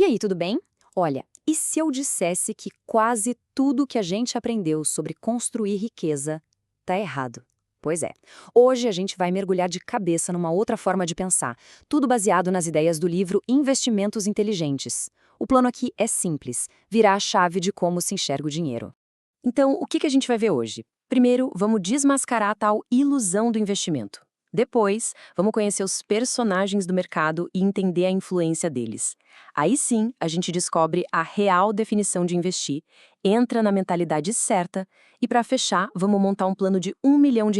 E aí, tudo bem? Olha, e se eu dissesse que quase tudo que a gente aprendeu sobre construir riqueza tá errado? Pois é. Hoje a gente vai mergulhar de cabeça numa outra forma de pensar, tudo baseado nas ideias do livro Investimentos Inteligentes. O plano aqui é simples, virar a chave de como se enxerga o dinheiro. Então, o que a gente vai ver hoje? Primeiro, vamos desmascarar a tal ilusão do investimento. Depois, vamos conhecer os personagens do mercado e entender a influência deles. Aí sim, a gente descobre a real definição de investir, entra na mentalidade certa e, para fechar, vamos montar um plano de R$ 1 milhão.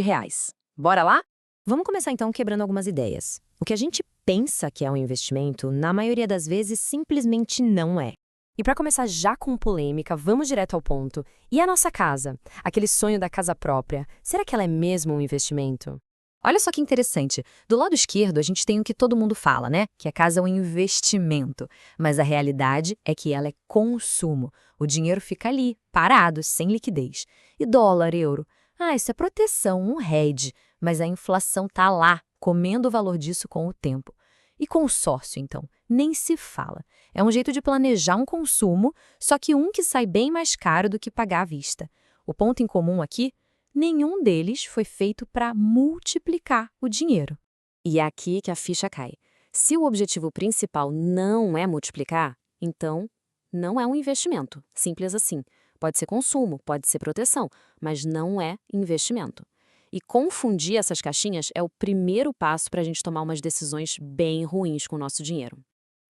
Bora lá? Vamos começar então quebrando algumas ideias. O que a gente pensa que é um investimento, na maioria das vezes, simplesmente não é. E para começar já com polêmica, vamos direto ao ponto. E a nossa casa? Aquele sonho da casa própria, será que ela é mesmo um investimento? Olha só que interessante. Do lado esquerdo, a gente tem o que todo mundo fala, né? Que a casa é um investimento. Mas a realidade é que ela é consumo. O dinheiro fica ali, parado, sem liquidez. E dólar, euro? Ah, isso é proteção, um hedge. Mas a inflação tá lá, comendo o valor disso com o tempo. E consórcio, então? Nem se fala. É um jeito de planejar um consumo, só que um que sai bem mais caro do que pagar à vista. O ponto em comum aqui? Nenhum deles foi feito para multiplicar o dinheiro. E é aqui que a ficha cai. Se o objetivo principal não é multiplicar, então não é um investimento. Simples assim. Pode ser consumo, pode ser proteção, mas não é investimento. E confundir essas caixinhas é o primeiro passo para a gente tomar umas decisões bem ruins com o nosso dinheiro.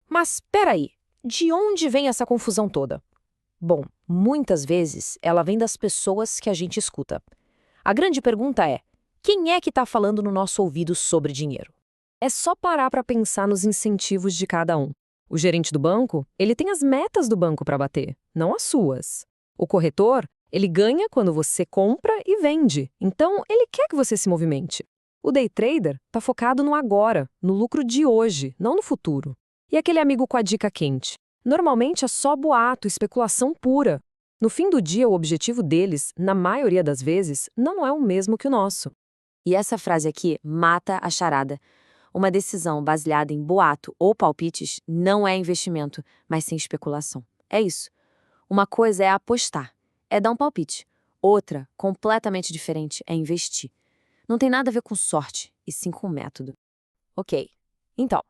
Mas espera aí, de onde vem essa confusão toda? Bom, muitas vezes ela vem das pessoas que a gente escuta. A grande pergunta é, quem é que está falando no nosso ouvido sobre dinheiro? É só parar para pensar nos incentivos de cada um. O gerente do banco, ele tem as metas do banco para bater, não as suas. O corretor, ele ganha quando você compra e vende, então ele quer que você se movimente. O day trader está focado no agora, no lucro de hoje, não no futuro. E aquele amigo com a dica quente? Normalmente é só boato, especulação pura. No fim do dia, o objetivo deles, na maioria das vezes, não é o mesmo que o nosso. E essa frase aqui mata a charada. Uma decisão baseada em boato ou palpites não é investimento, mas sim especulação. É isso. Uma coisa é apostar, é dar um palpite. Outra, completamente diferente, é investir. Não tem nada a ver com sorte, e sim com método. Ok, então,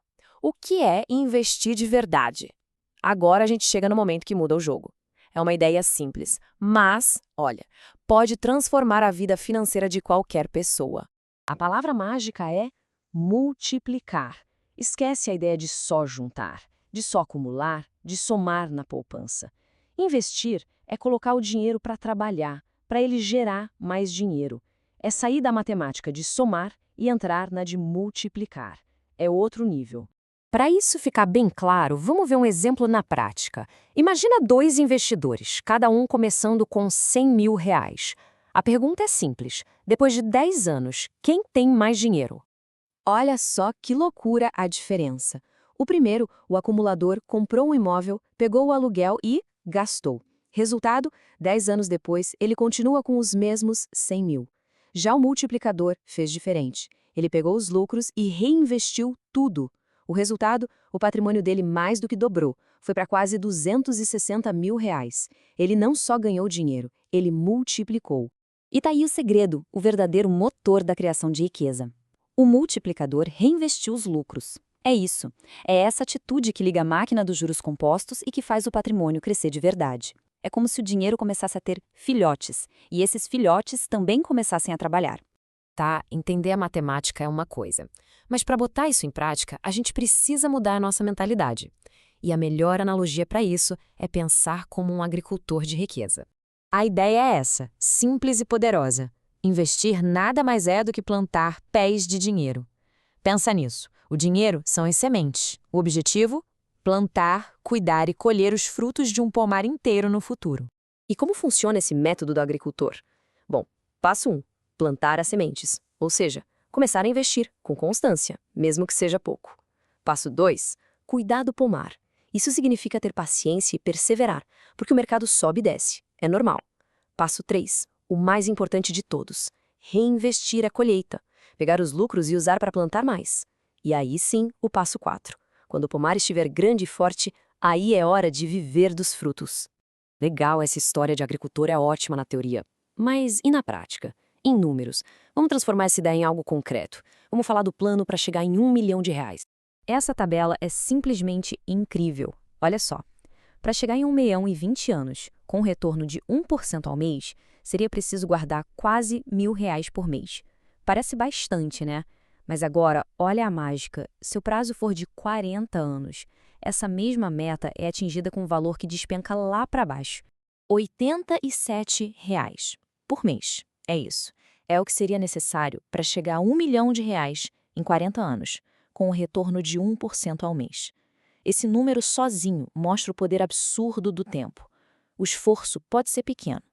o que é investir de verdade? Agora a gente chega no momento que muda o jogo. É uma ideia simples, mas, olha, pode transformar a vida financeira de qualquer pessoa. A palavra mágica é multiplicar. Esquece a ideia de só juntar, de só acumular, de somar na poupança. Investir é colocar o dinheiro para trabalhar, para ele gerar mais dinheiro. É sair da matemática de somar e entrar na de multiplicar. É outro nível. Para isso ficar bem claro, vamos ver um exemplo na prática. Imagina dois investidores, cada um começando com R$ 100 mil. A pergunta é simples. Depois de 10 anos, quem tem mais dinheiro? Olha só que loucura a diferença. O primeiro, o acumulador, comprou um imóvel, pegou o aluguel e gastou. Resultado, 10 anos depois, ele continua com os mesmos 100 mil. Já o multiplicador fez diferente. Ele pegou os lucros e reinvestiu tudo. O resultado, o patrimônio dele mais do que dobrou, foi para quase R$ 260 mil. Ele não só ganhou dinheiro, ele multiplicou. E tá aí o segredo, o verdadeiro motor da criação de riqueza. O multiplicador reinvestiu os lucros. É isso. É essa atitude que liga a máquina dos juros compostos e que faz o patrimônio crescer de verdade. É como se o dinheiro começasse a ter filhotes, e esses filhotes também começassem a trabalhar. Tá, entender a matemática é uma coisa. Mas para botar isso em prática, a gente precisa mudar a nossa mentalidade. E a melhor analogia para isso é pensar como um agricultor de riqueza. A ideia é essa, simples e poderosa. Investir nada mais é do que plantar pés de dinheiro. Pensa nisso. O dinheiro são as sementes. O objetivo? Plantar, cuidar e colher os frutos de um pomar inteiro no futuro. E como funciona esse método do agricultor? Bom, passo 1. Plantar as sementes, ou seja, começar a investir com constância, mesmo que seja pouco. Passo 2. Cuidar do pomar. Isso significa ter paciência e perseverar, porque o mercado sobe e desce. É normal. Passo 3. O mais importante de todos. Reinvestir a colheita. Pegar os lucros e usar para plantar mais. E aí sim, o passo 4. Quando o pomar estiver grande e forte, Aí é hora de viver dos frutos. Legal, essa história de agricultor é ótima na teoria. Mas e na prática? Em números. Vamos transformar essa ideia em algo concreto. Vamos falar do plano para chegar em R$ 1 milhão. Essa tabela é simplesmente incrível. Olha só. Para chegar em 1 milhão em 20 anos, com um retorno de 1% ao mês, seria preciso guardar quase R$ 1.000 por mês. Parece bastante, né? Mas agora, olha a mágica. Se o prazo for de 40 anos, essa mesma meta é atingida com um valor que despenca lá para baixo. R$ 87 por mês. É isso. É o que seria necessário para chegar a R$ 1 milhão em 40 anos, com um retorno de 1% ao mês. Esse número sozinho mostra o poder absurdo do tempo. O esforço pode ser pequeno,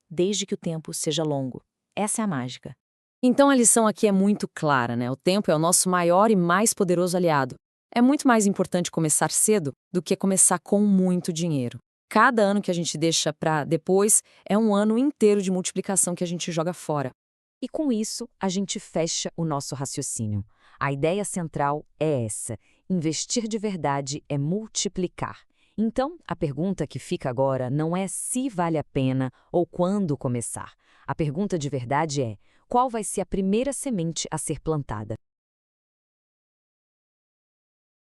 desde que o tempo seja longo. Essa é a mágica. Então a lição aqui é muito clara, né? O tempo é o nosso maior e mais poderoso aliado. É muito mais importante começar cedo do que começar com muito dinheiro. Cada ano que a gente deixa para depois é um ano inteiro de multiplicação que a gente joga fora. E com isso, a gente fecha o nosso raciocínio. A ideia central é essa: investir de verdade é multiplicar. Então, a pergunta que fica agora não é se vale a pena ou quando começar. A pergunta de verdade é: qual vai ser a primeira semente a ser plantada?